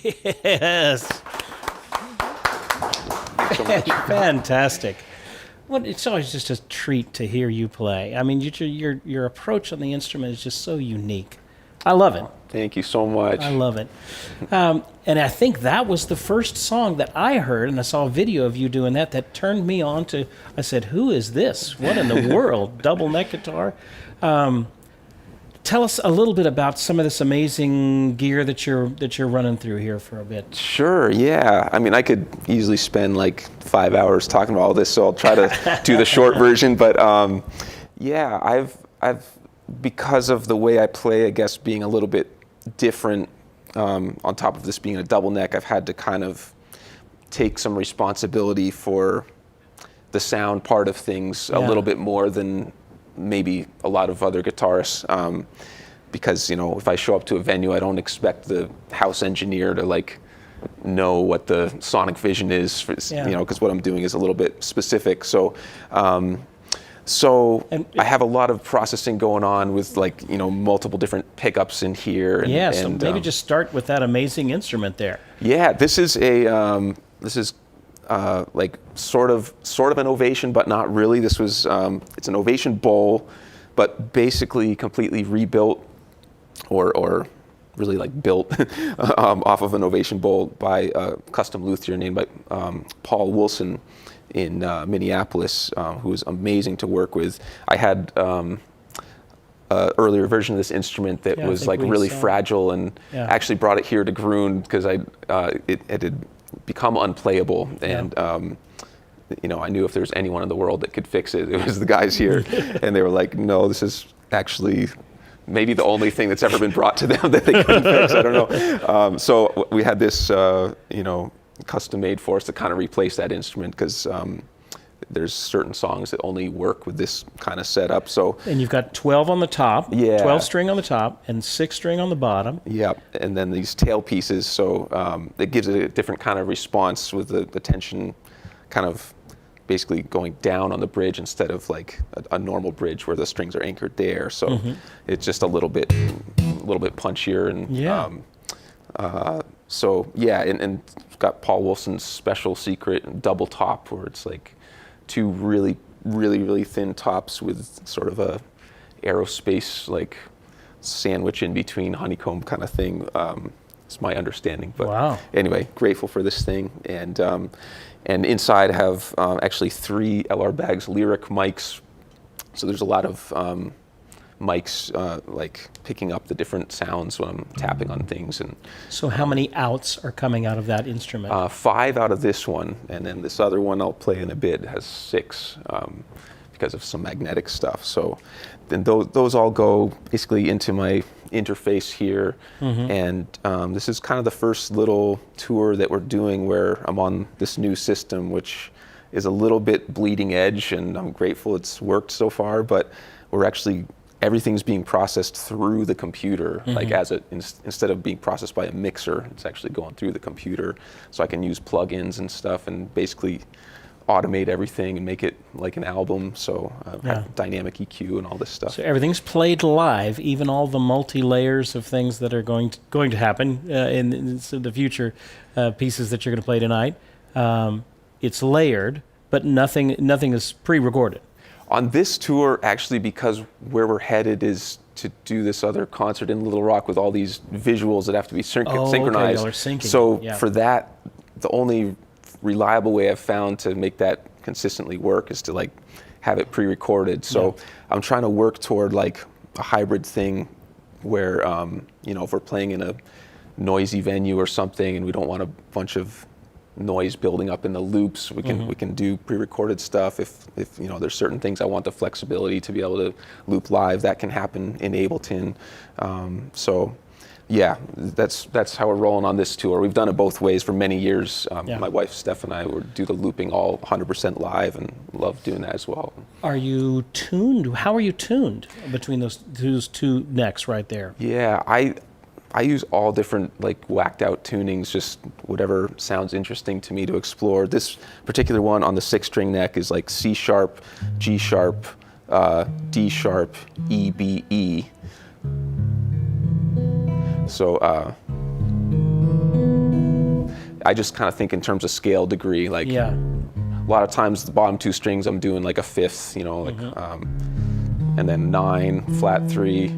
Yes. So much. Fantastic. Well, it's always just a treat to hear you play. I mean, your approach on the instrument is just so unique. I love it. Thank you so much. I love it. And I think that was the first song that I heard, and I saw a video of you doing that turned me on to, I said, who is this? What in the world? Double neck guitar? Tell us a little bit about some of this amazing gear that you're running through here for a bit. Sure, yeah. I mean, I could easily spend like 5 hours talking about all this, so I'll try to do the short version. But yeah, I've because of the way I play, I guess being a little bit different, on top of this being a double neck, I've had to kind of take some responsibility for the sound part of things a little bit more than maybe a lot of other guitarists, because, you know, if I show up to a venue, I don't expect the house engineer to like know what the sonic vision is, for, you know, because what I'm doing is a little bit specific. So, I have a lot of processing going on with, like, you know, multiple different pickups in here. And, so maybe just start with that amazing instrument there. Yeah, this is a like sort of an Ovation, but not really. This was it's an Ovation bowl, but basically completely rebuilt, or really like built off of an Ovation bowl by a custom luthier named Paul Wilson in Minneapolis, who was amazing to work with. I had an earlier version of this instrument that was like really fragile, and actually brought it here to Groon because it had become unplayable, and you know, I knew if there was anyone in the world that could fix it, it was the guys here. And they were like, no, this is actually maybe the only thing that's ever been brought to them that they couldn't fix. I don't know. So we had this, you know, custom made for us to kind of replace that instrument, because there's certain songs that only work with this kind of setup. So, and you've got 12 on the top, 12 string on the top, and 6 string on the bottom. Yep, and then these tail pieces, so it gives it a different kind of response with the tension kind of basically going down on the bridge instead of like a normal bridge where the strings are anchored there. So it's just a little bit punchier, and so yeah, and got Paul Wilson's special secret double top, where it's like 2 really thin tops with sort of a aerospace like sandwich in between, honeycomb kind of thing. It's my understanding, but anyway, grateful for this thing. And inside have actually 3 LR Baggs Lyric mics, so there's a lot of mics like picking up the different sounds when I'm tapping on things. And so how many outs are coming out of that instrument? 5 out of this one, and then this other one I'll play in a bit has 6 because of some magnetic stuff. So then those all go basically into my interface here. And this is kind of the first little tour that we're doing where I'm on this new system, which is a little bit bleeding edge, and I'm grateful it's worked so far, but we're actually, everything's being processed through the computer, like instead of being processed by a mixer, it's actually going through the computer, so I can use plugins and stuff and basically automate everything and make it like an album. So have dynamic EQ and all this stuff. So everything's played live, even all the multi-layers of things that are going to happen in the future pieces that you're going to play tonight. It's layered, but nothing is pre-recorded. On this tour, actually, because where we're headed is to do this other concert in Little Rock with all these visuals that have to be synchronized. Okay, y'all are syncing. So for that, the only reliable way I've found to make that consistently work is to like have it pre-recorded. So I'm trying to work toward like a hybrid thing where, you know, if we're playing in a noisy venue or something and we don't want a bunch of noise building up in the loops, we can do pre-recorded stuff. If you know, there's certain things I want the flexibility to be able to loop live, that can happen in Ableton. So yeah, that's how we're rolling on this tour. We've done it both ways for many years. My wife Steph and I would do the looping all 100% live, and love doing that as well. Are you tuned? How are you tuned between those 2 necks right there? Yeah, I use all different like whacked out tunings, just whatever sounds interesting to me to explore. This particular one on the 6-string neck is like C sharp, G sharp, D sharp, E, B, E. So I just kind of think in terms of scale degree. Like Yeah. a lot of times the bottom 2 strings I'm doing like a fifth, you know, like, and then 9, flat 3,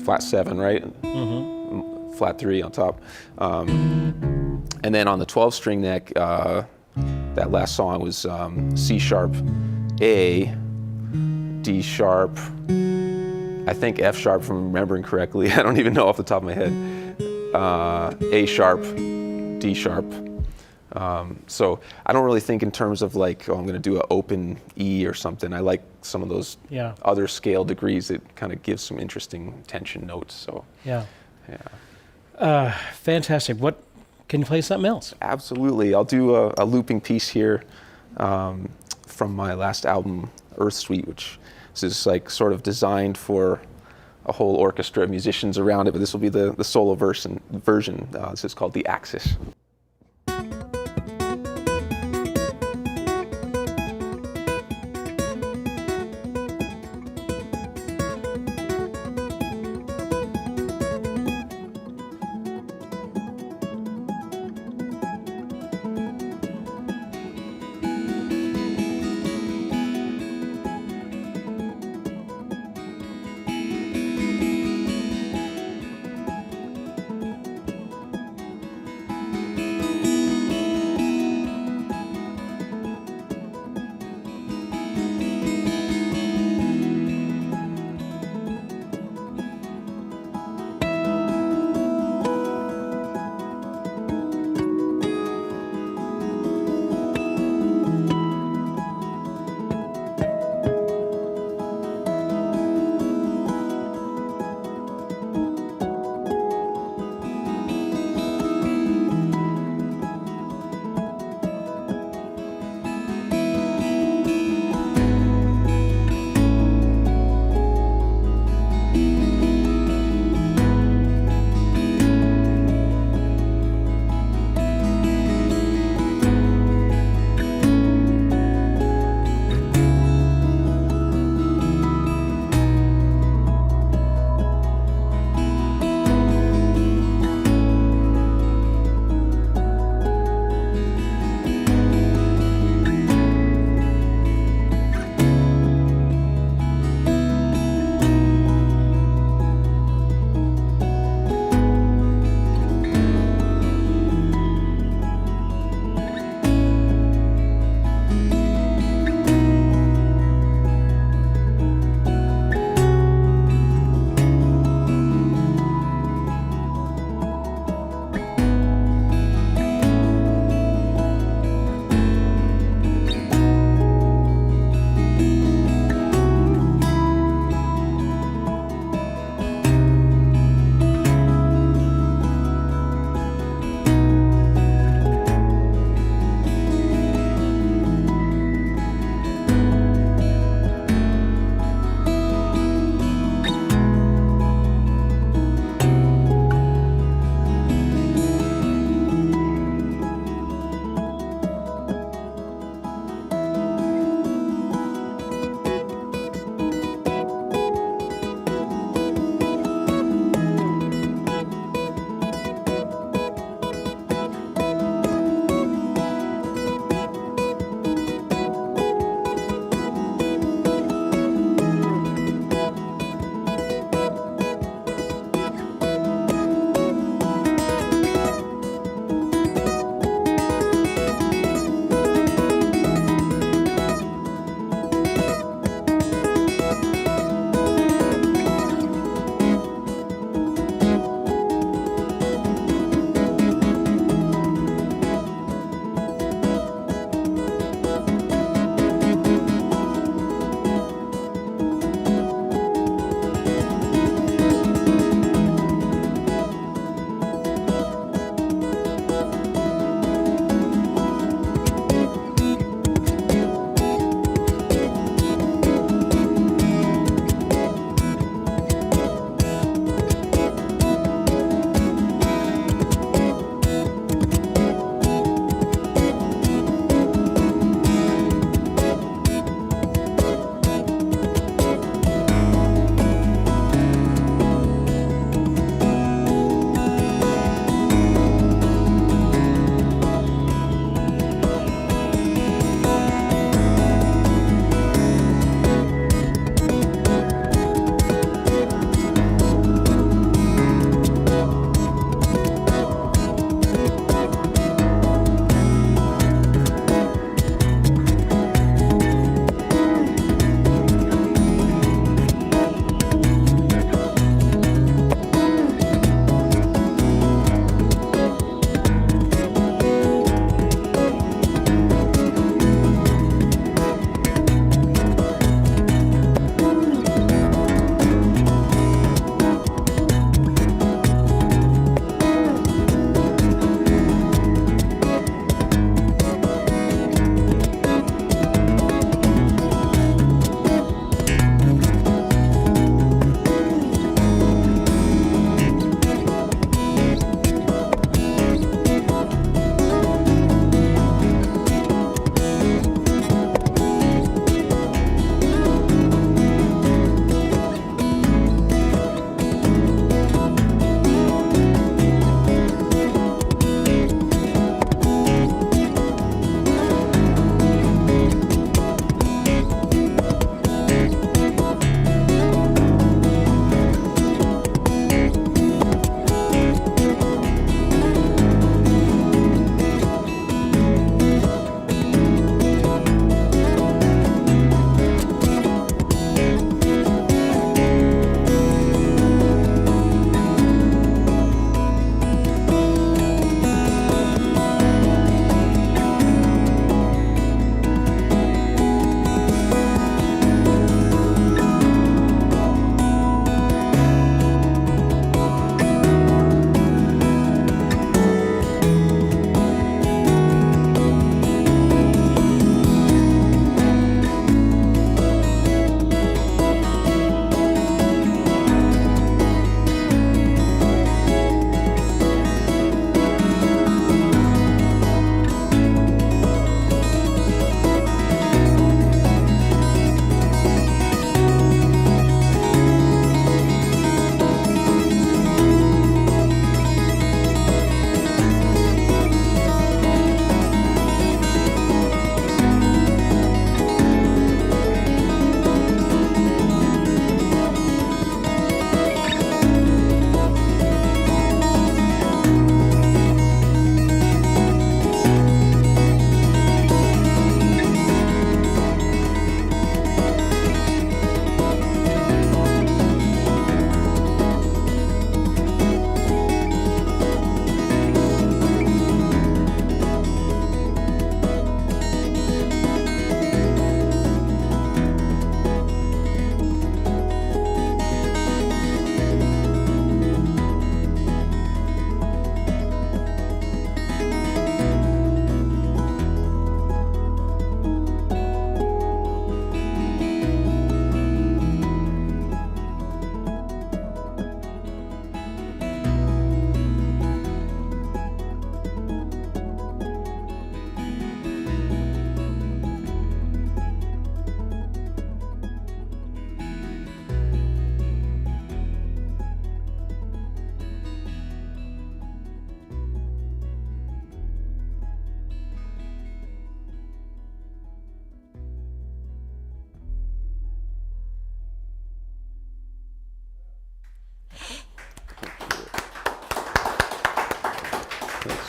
flat 7, right? Flat 3 on top. And then on the 12 string neck, that last song was C sharp, A, D sharp, I think F sharp, if I'm remembering correctly. I don't even know off the top of my head. A sharp, D sharp. So I don't really think in terms of like, oh, I'm going to do an open E or something. I like some of those other scale degrees that kind of give some interesting tension notes. So Yeah. Fantastic. What, can you play something else? Absolutely. I'll do a looping piece here from my last album, Earth Suite, which is like sort of designed for a whole orchestra of musicians around it, but this will be the solo version. This is called The Axis.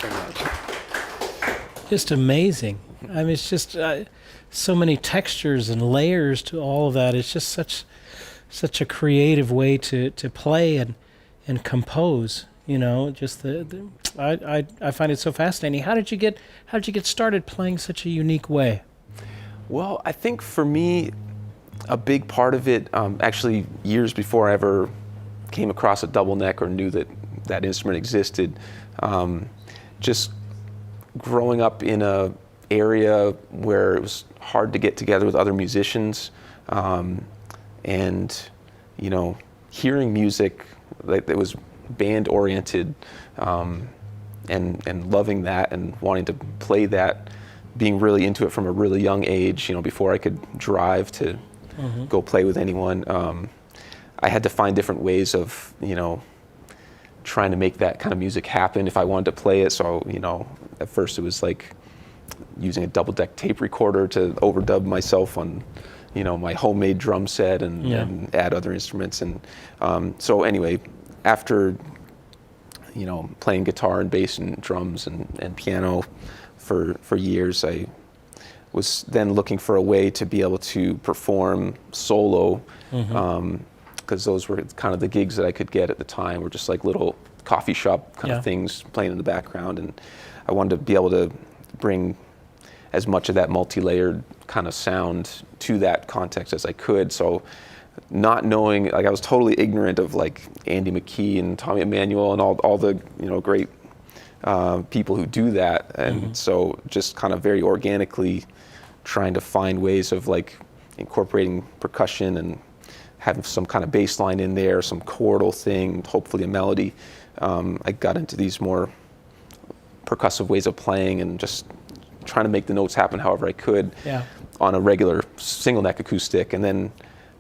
very much. Just amazing. I mean, it's just so many textures and layers to all of that. It's just such a creative way to play and compose. You know, just I find it so fascinating. How did you get started playing such a unique way? Well, I think for me, a big part of it, actually years before I ever came across a double neck or knew that instrument existed, just growing up in a area where it was hard to get together with other musicians, and you know, hearing music like that was band oriented, and loving that and wanting to play that, being really into it from a really young age, you know, before I could drive to go play with anyone. I had to find different ways of, you know, trying to make that kind of music happen if I wanted to play it. So, you know, at first it was like using a double deck tape recorder to overdub myself on, you know, my homemade drum set and add other instruments. And so anyway, after, you know, playing guitar and bass and drums and piano for years, I was then looking for a way to be able to perform solo, because those were kind of the gigs that I could get at the time, were just like little coffee shop kind of things playing in the background. And I wanted to be able to bring as much of that multi-layered kind of sound to that context as I could. So not knowing, like I was totally ignorant of like Andy McKee and Tommy Emmanuel and all the, you know, great people who do that. And so just kind of very organically trying to find ways of like incorporating percussion and having some kind of bass line in there, some chordal thing, hopefully a melody. I got into these more percussive ways of playing and just trying to make the notes happen however I could on a regular single neck acoustic. And then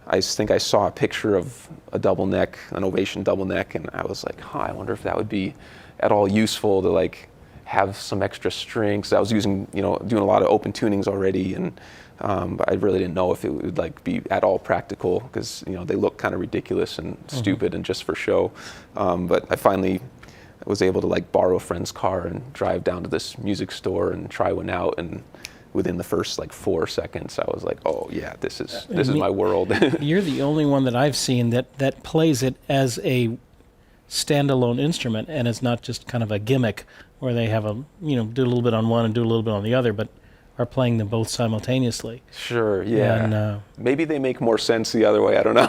I think I saw a picture of a double neck, an Ovation double neck, and I was like, I wonder if that would be at all useful to like have some extra strings. I was using, you know, doing a lot of open tunings already, and but I really didn't know if it would like be at all practical, because, you know, they look kind of ridiculous and stupid and just for show. But I finally was able to like borrow a friend's car and drive down to this music store and try one out, and within the first like 4 seconds I was like, oh yeah, this is my world. You're the only one that I've seen that plays it as a standalone instrument, and it's not just kind of a gimmick where they have do a little bit on one and do a little bit on the other, but are playing them both simultaneously. Sure, yeah. And, maybe they make more sense the other way, I don't know.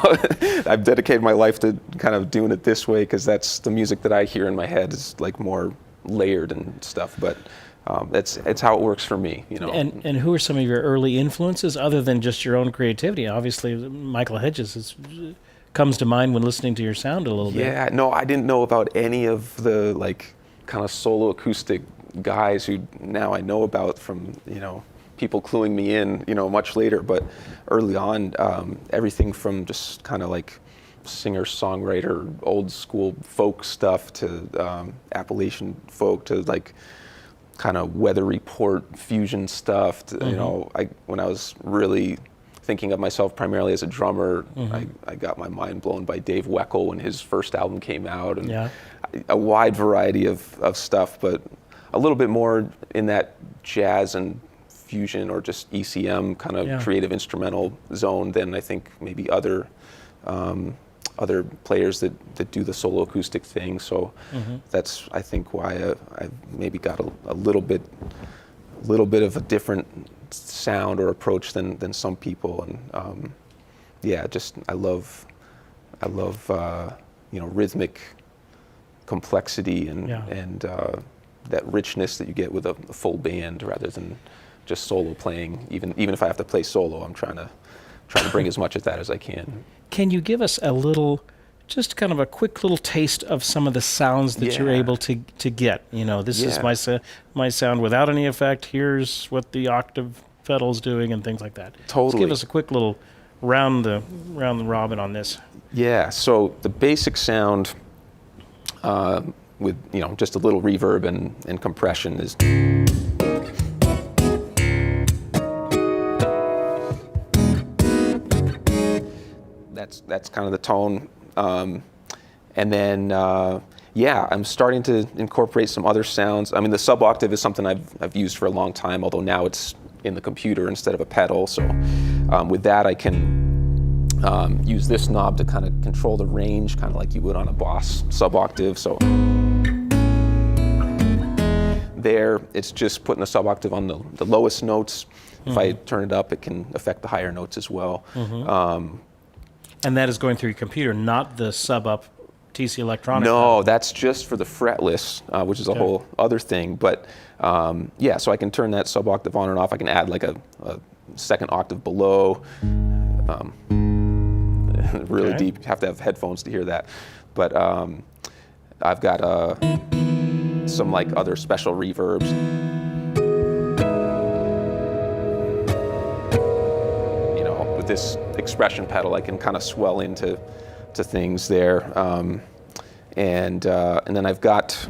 I've dedicated my life to kind of doing it this way because that's the music that I hear in my head is like more layered and stuff, but it's how it works for me, you know. And who are some of your early influences other than just your own creativity? Obviously, Michael Hedges comes to mind when listening to your sound a little bit. Yeah, no, I didn't know about any of the like kind of solo acoustic guys who now I know about from, you know, people cluing me in, you know, much later. But early on, everything from just kind of like singer-songwriter, old school folk stuff to Appalachian folk to like kind of Weather Report fusion stuff. To, you know, when I was really thinking of myself primarily as a drummer, I got my mind blown by Dave Weckl when his first album came out, and a wide variety of stuff, but a little bit more in that jazz and fusion or just ECM kind of creative instrumental zone than I think maybe other players that do the solo acoustic thing. So that's, I think, why I maybe got a little bit of a different sound or approach than some people. And just I love you know, rhythmic complexity and that richness that you get with a full band rather than just solo playing. Even if I have to play solo, I'm trying to bring as much of that as I can. Can you give us a little, just kind of a quick little taste of some of the sounds that you're able to get? You know, this is my sound without any effect. Here's what the octave pedal's doing and things like that. Totally. Just give us a quick little round the robin on this. Yeah. So the basic sound with, you know, just a little reverb and compression is. That's kind of the tone, and then yeah, I'm starting to incorporate some other sounds. I mean, the sub-octave is something I've used for a long time, although now it's in the computer instead of a pedal. So with that, I can use this knob to kind of control the range, kind of like you would on a Boss sub-octave. So there, it's just putting a sub-octave on the lowest notes. If I turn it up, it can affect the higher notes as well. And that is going through your computer, not the sub-up TC Electronic. No, that's just for the fretless, which is a whole other thing. But yeah, so I can turn that sub-octave on and off. I can add like a second octave below. Really deep. You have to have headphones to hear that. But I've got some like other special reverbs. You know, with this expression pedal, I can kind of swell into things there. And then I've got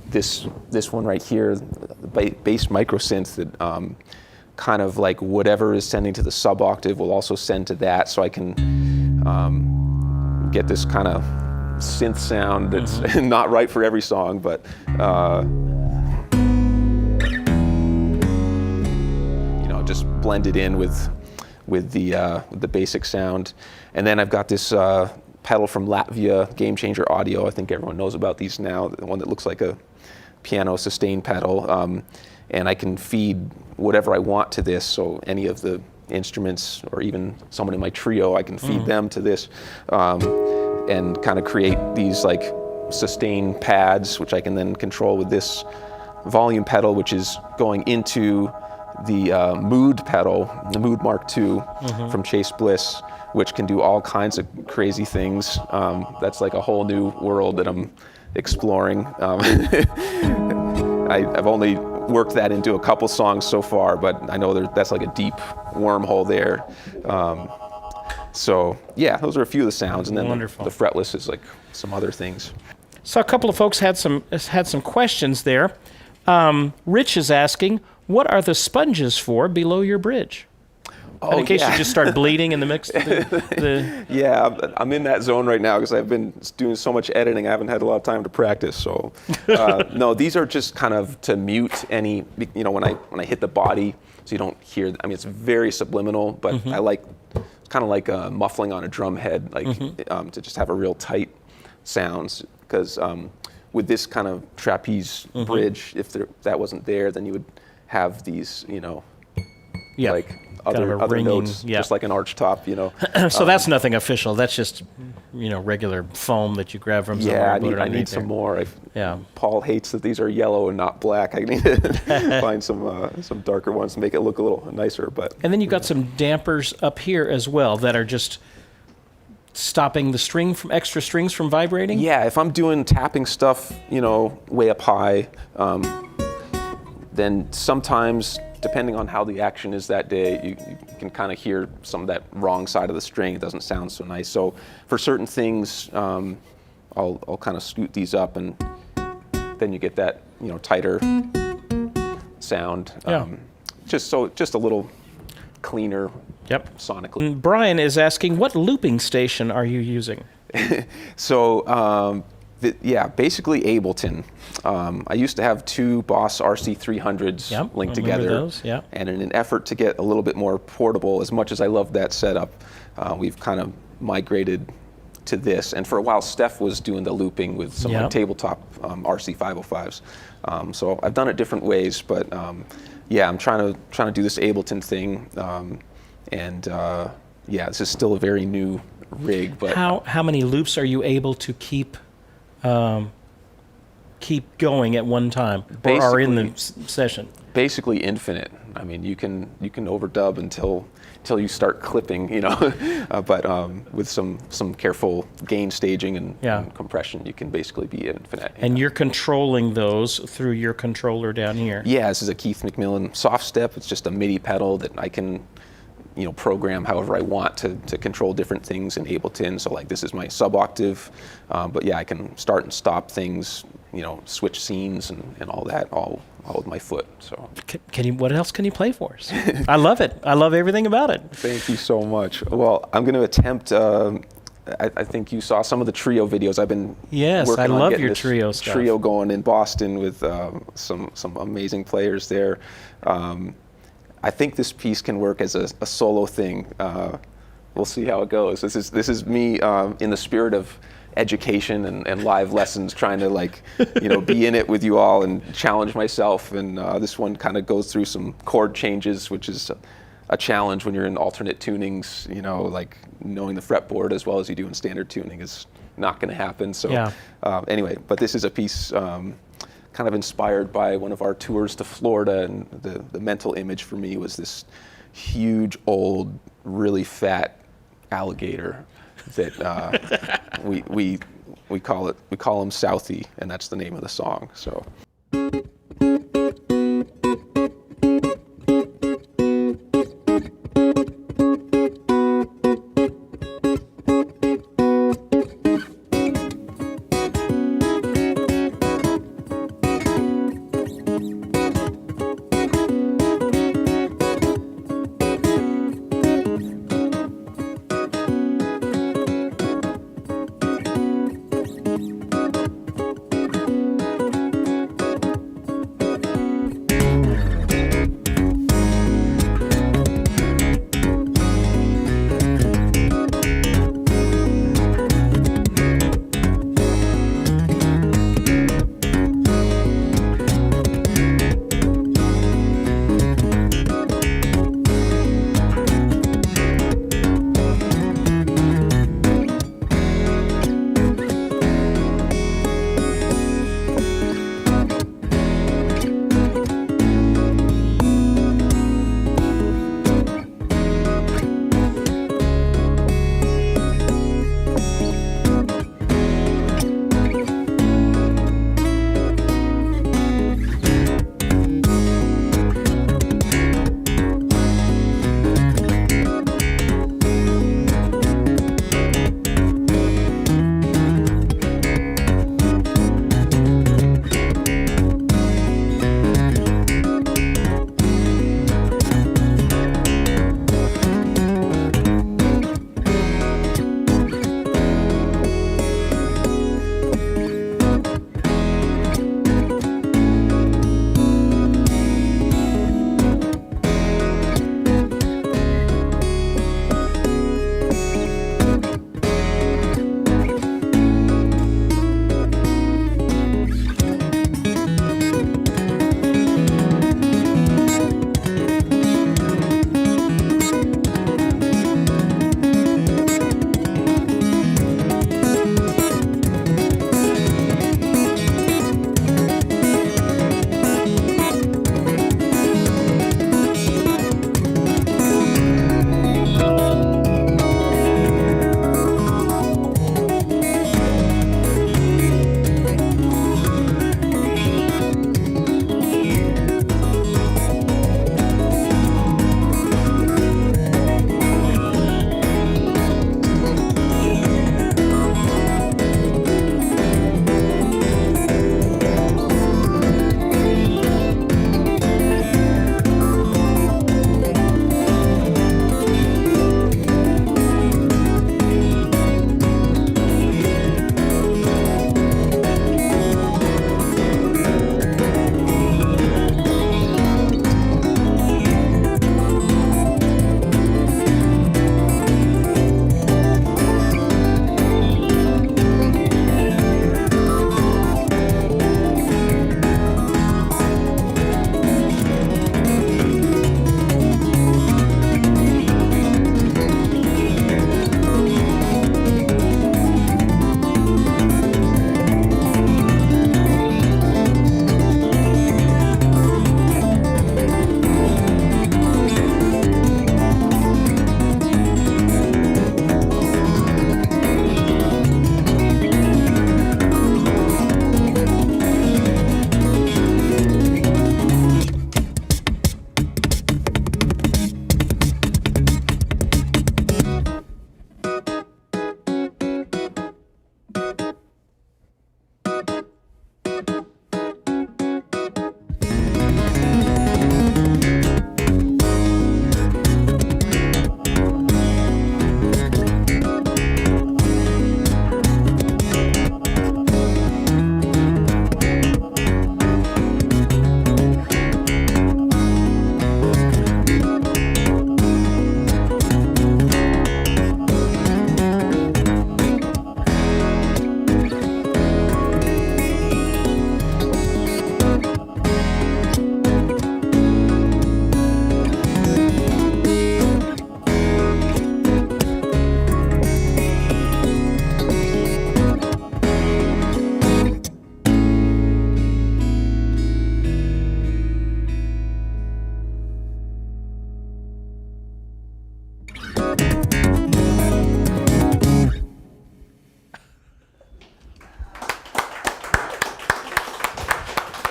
this one right here, the bass microsynth that kind of like whatever is sending to the sub-octave will also send to that, so I can get this kind of synth sound that's not right for every song, but you know, just blend it in with the basic sound. And then I've got this pedal from Latvia, Game Changer Audio. I think everyone knows about these now, the one that looks like a piano sustain pedal. And I can feed whatever I want to this, so any of the instruments or even someone in my trio, I can feed them to this and kind of create these like sustain pads, which I can then control with this volume pedal, which is going into the Mood pedal, the Mood Mark II from Chase Bliss, which can do all kinds of crazy things. That's like a whole new world that I'm exploring. I've only worked that into a couple songs so far, but I know that's like a deep wormhole there. So yeah, those are a few of the sounds, and then the fretless is like some other things. So a couple of folks had some questions there. Rich is asking, what are the sponges for below your bridge? Oh, in case you just start bleeding in the mix. Yeah, I'm in that zone right now because I've been doing so much editing. I haven't had a lot of time to practice. So no, these are just kind of to mute any, you know, when I hit the body, so you don't hear. I mean, it's very subliminal, but I like, it's kind of like muffling on a drum head, like to just have a real tight sounds. Because with this kind of trapeze bridge, if that wasn't there, then you would have these, you know, like other ringing, notes, just like an arch top, you know. So that's nothing official. That's just, you know, regular foam that you grab from somewhere. Yeah, I need some more. Paul hates that these are yellow and not black. I need to find some darker ones to make it look a little nicer. But and then you've got some dampers up here as well that are just stopping the extra strings from vibrating. Yeah, if I'm doing tapping stuff, you know, way up high, then sometimes, depending on how the action is that day, you can kind of hear some of that wrong side of the string. It doesn't sound so nice. So for certain things, I'll kind of scoot these up, and then you get that, you know, tighter sound. Just a little cleaner sonically. Brian is asking, what looping station are you using? So basically Ableton. I used to have two Boss RC300s linked together. Those, and in an effort to get a little bit more portable, as much as I love that setup, we've kind of migrated to this. And for a while, Steph was doing the looping with some like tabletop RC505s. So I've done it different ways, but I'm trying to do this Ableton thing. This is still a very new rig. But how many loops are you able to keep going at one time, or are in the session? Basically infinite. I mean, you can overdub until you start clipping, you know. But with some careful gain staging and compression, you can basically be infinite. And you're controlling those through your controller down here. Yeah, this is a Keith McMillan soft step. It's just a MIDI pedal that I can, you know, program however I want to control different things in Ableton. So like this is my sub-octave, but yeah, I can start and stop things, you know, switch scenes and all that, all with my foot. So what else can you play for us? I love it. I love everything about it. Thank you so much. Well, I'm going to attempt I think you saw some of the trio videos. I've been Yes, working I on love getting your this trio stuff. trio going in Boston with some amazing players there. I think this piece can work as a solo thing. We'll see how it goes. This is me in the spirit of education and live lessons, trying to like, be in it with you all and challenge myself. And this one kind of goes through some chord changes, which is a challenge when you're in alternate tunings. Like knowing the fretboard as well as you do in standard tuning is not going to happen. So Yeah. Anyway, but this is a piece kind of inspired by one of our tours to Florida, and the mental image for me was this huge, old, really fat alligator that we call him Southie, and that's the name of the song. So.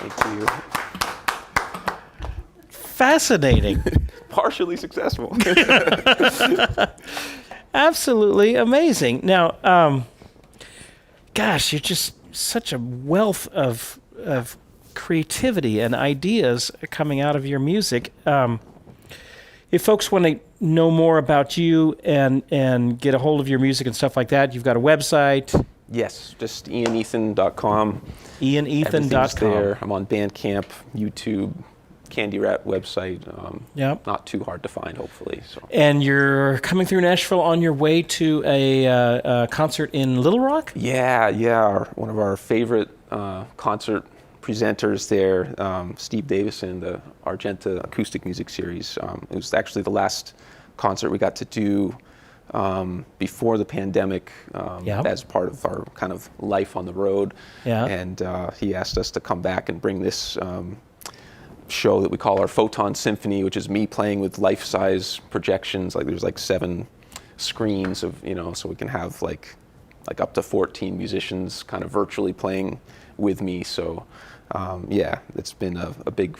Thank you. Fascinating. Partially successful. Absolutely amazing. Now, gosh, you're just such a wealth of creativity and ideas coming out of your music. If folks want to know more about you and get a hold of your music and stuff like that, you've got a website. Yes, just ianethan.com. ianethan.com. There. I'm on Bandcamp, YouTube, Candy Rat website. Yep. Not too hard to find, hopefully. So. And you're coming through Nashville on your way to a concert in Little Rock? Yeah. One of our favorite concert presenters there, Steve Davison, the Argenta acoustic music series. It was actually the last concert we got to do before the pandemic as part of our kind of life on the road. Yeah. And he asked us to come back and bring this show that we call our Photon Symphony, which is me playing with life-size projections. Like there's like 7 screens of, so we can have like up to 14 musicians kind of virtually playing with me. So it's been a big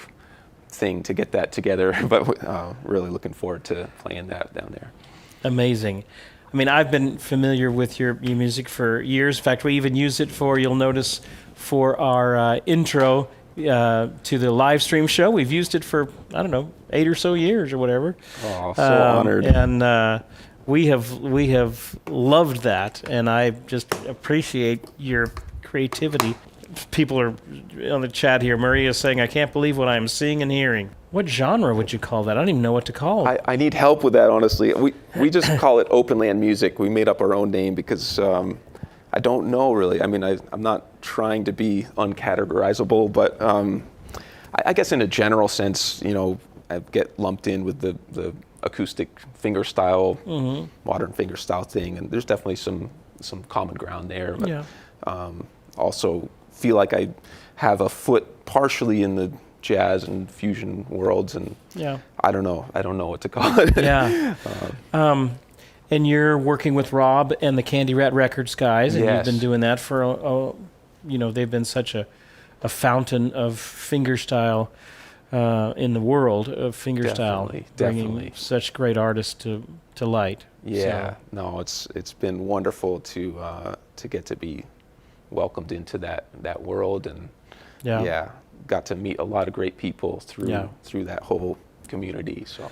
thing to get that together, but really looking forward to playing that down there. Amazing. I mean, I've been familiar with your music for years. In fact, we even use it you'll notice, for our intro to the live stream show. We've used it for, 8 or so years or whatever. Oh, so honored. And we have loved that, and I just appreciate your creativity. People are on the chat here. Maria is saying, I can't believe what I'm seeing and hearing. What genre would you call that? I don't even know what to call it. I need help with that, honestly. We just call it open land music. We made up our own name because I don't know really. I mean, I'm not trying to be uncategorizable, but I guess in a general sense, I get lumped in with the acoustic fingerstyle, modern fingerstyle thing, and there's definitely some common ground there. But, also feel like I have a foot partially in the jazz and fusion worlds, and I don't know what to call it. And you're working with Rob and the Candy Rat Records guys, and yes. You've been doing that for they've been such a fountain of fingerstyle in the world of fingerstyle, bringing such great artists to light. It's been wonderful to get to be welcomed into that world, and got to meet a lot of great people through that whole community. So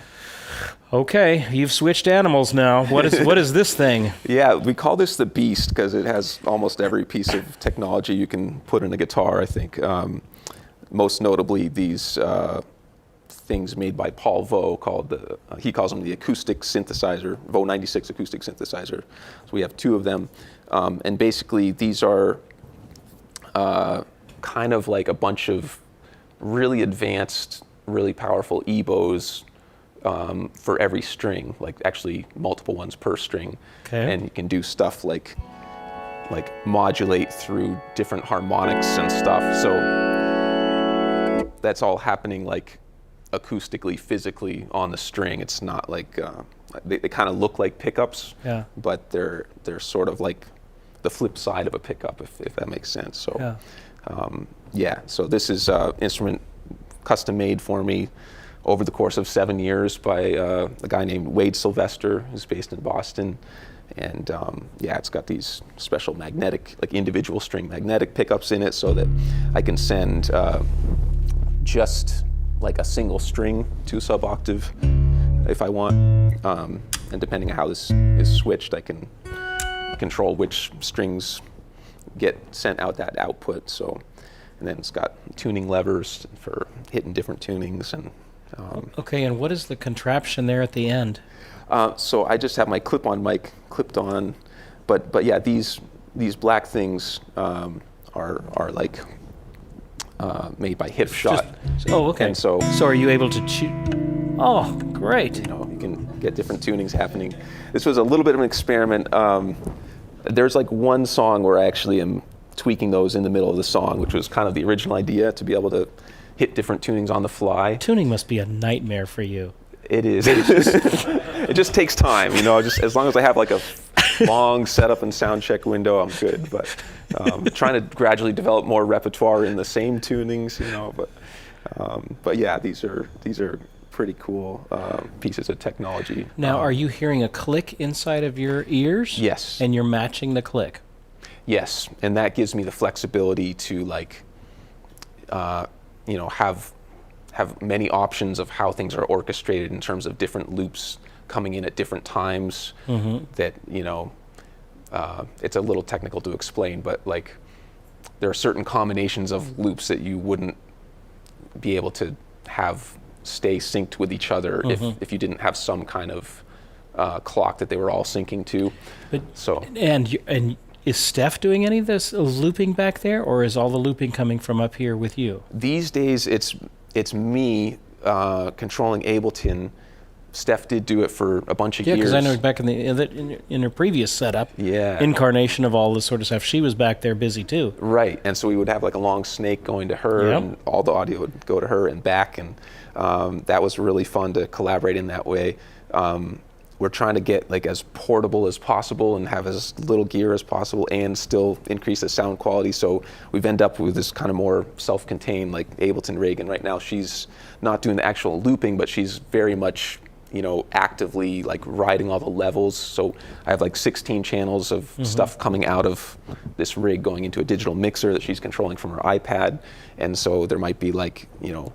okay, you've switched animals now. What is this thing? We call this the Beast because it has almost every piece of technology you can put in a guitar, I think. Most notably these things made by Paul Vo called he calls them the acoustic synthesizer, Vo 96 acoustic synthesizer. So we have 2 of them, and basically these are kind of like a bunch of really advanced, really powerful EBOs for every string, like actually multiple ones per string. Okay. And you can do stuff like modulate through different harmonics and stuff. So that's all happening like acoustically, physically on the string. It's not like they kind of look like pickups, but they're sort of like the flip side of a pickup, if that makes sense. So so this is instrument custom made for me over the course of 7 years by a guy named Wade Sylvester, who's based in Boston. And it's got these special magnetic, like individual string magnetic pickups in it, so that I can send just like a single string to a sub-octave if I want. And depending on how this is switched, I can control which strings get sent out that output. So, and then it's got tuning levers for hitting different tunings. And okay, and what is the contraption there at the end? So I just have my clip-on mic clipped on, but yeah, these black things are like made by Hip Shot. Okay. And so are you able to choose? Oh, great. You can get different tunings happening. This was a little bit of an experiment. There's like one song where I actually am tweaking those in the middle of the song, which was kind of the original idea, to be able to hit different tunings on the fly. Tuning must be a nightmare for you. It is. It just takes time, just as long as I have like a long setup and sound check window, I'm good. But trying to gradually develop more repertoire in the same tunings, you know. But yeah, these are pretty cool pieces of technology. Now, are you hearing a click inside of your ears? Yes. And you're matching the click? Yes, and that gives me the flexibility to, like, you know, have many options of how things are orchestrated in terms of different loops coming in at different times. That, you know, it's a little technical to explain, but like there are certain combinations of loops that you wouldn't be able to have stay synced with each other if you didn't have some kind of clock that they were all syncing to. But, so and is Steph doing any of this looping back there, or is all the looping coming from up here with you? these days it's me controlling Ableton. Steph did do it for a bunch of Yeah, years. because I know back in her previous setup, Yeah. incarnation of all this sort of stuff, she was back there busy too. Right, and so we would have like a long snake going to her, Yep. and all the audio would go to her and back, and that was really fun to collaborate in that way. We're trying to get like as portable as possible and have as little gear as possible and still increase the sound quality, so we've ended up with this kind of more self-contained, like Ableton rig, and right now she's not doing the actual looping, but she's very much, you know, actively like riding all the levels. So I have like 16 channels of stuff coming out of this rig going into a digital mixer that she's controlling from her iPad, and so there might be like, you know,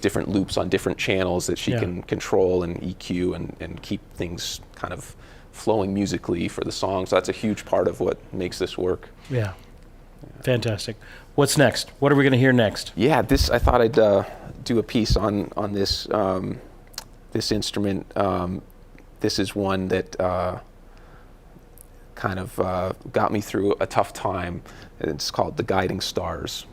different loops on different channels that she can control and EQ and keep things kind of flowing musically for the song. So that's a huge part of what makes this work. Yeah. Fantastic. What's next? What are we going to hear next? Yeah, this, I thought I'd do a piece on this this instrument. This is one that kind of got me through a tough time. It's called The Guiding Stars.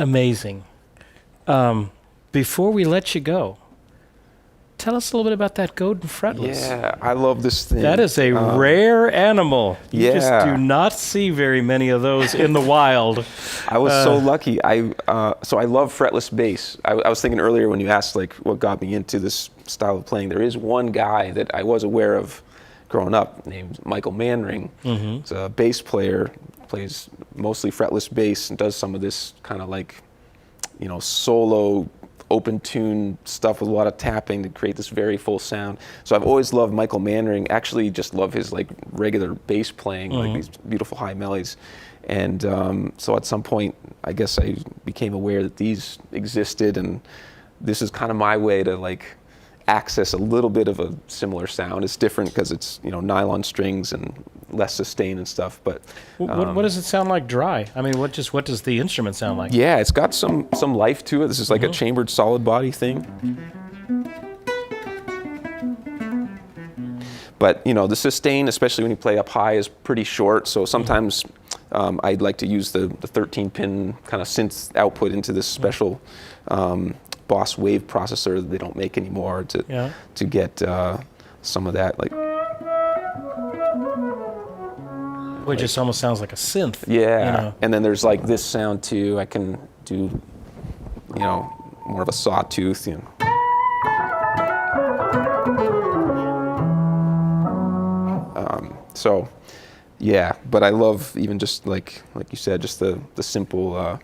Amazing. Before we let you go, tell us a little bit about that golden fretless. Yeah, I love this thing. That is a rare animal. You just Yeah. do not see very many of those in the wild. I was so lucky. So I love fretless bass. I was thinking earlier when you asked like what got me into this style of playing. There is one guy that I was aware of growing up named Michael Manring. He's a bass player, plays mostly fretless bass and does some of this kind of like, you know, solo open tune stuff with a lot of tapping to create this very full sound. So I've always loved Michael Manring. Actually, just love his like regular bass playing, like these beautiful high melodies. And so at some point, I guess I became aware that these existed, and this is kind of my way to like access a little bit of a similar sound. It's different because it's, you know, nylon strings and less sustain and stuff. But What does it sound like dry? I mean, what does the instrument sound like? yeah, it's got some life to it. This is like a chambered solid body thing. But, you know, the sustain, especially when you play up high, is pretty short. So sometimes I'd like to use the 13-pin kind of synth output into this special Boss Wave processor that they don't make anymore to get some of that, like. Which just almost sounds like a synth. Yeah, You know? and then there's like this sound too. I can do, you know, more of a sawtooth. You know. So, yeah, but I love even just like you said, just the simple.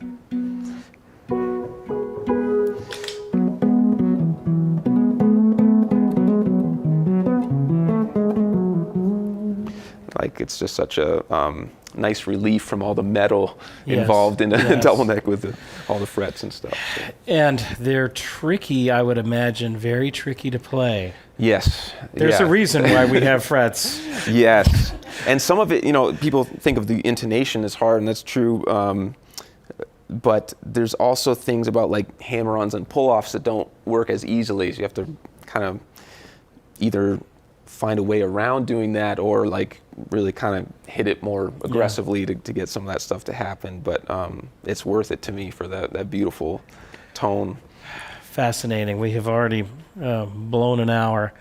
Like it's just such a nice relief from all the metal involved in a double neck with all the frets and stuff. So. And they're tricky, I would imagine, very tricky to play. Yes. There's a reason why we have frets. Yes. And some of it, you know, people think of the intonation as hard, and that's true. But there's also things about like hammer-ons and pull-offs that don't work as easily. So you have to kind of either find a way around doing that or like really kind of hit it more aggressively to get some of that stuff to happen. But it's worth it to me for that beautiful tone. Fascinating. We have already blown an hour.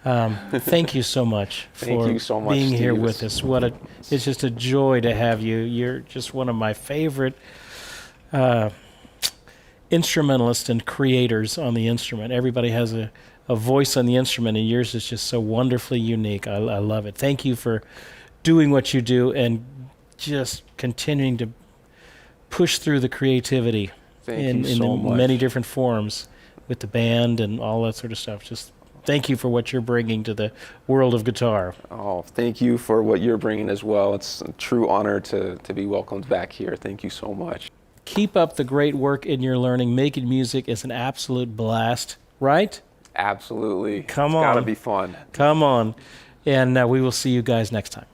Thank you so much for being here Steve. with us. It's just a joy to have you. You're just one of my favorite instrumentalists and creators on the instrument. Everybody has a voice on the instrument, and yours is just so wonderfully unique. I love it. Thank you for doing what you do and just continuing to push through the creativity in the many different forms with the band and all that sort of stuff. Just thank you for what you're bringing to the world of guitar. Oh, thank you for what you're bringing as well. It's a true honor to be welcomed back here. Thank you so much. Keep up the great work in your learning. Making music is an absolute blast, right? Absolutely. Come It's on. gotta be fun. Come on. And we will see you guys next time.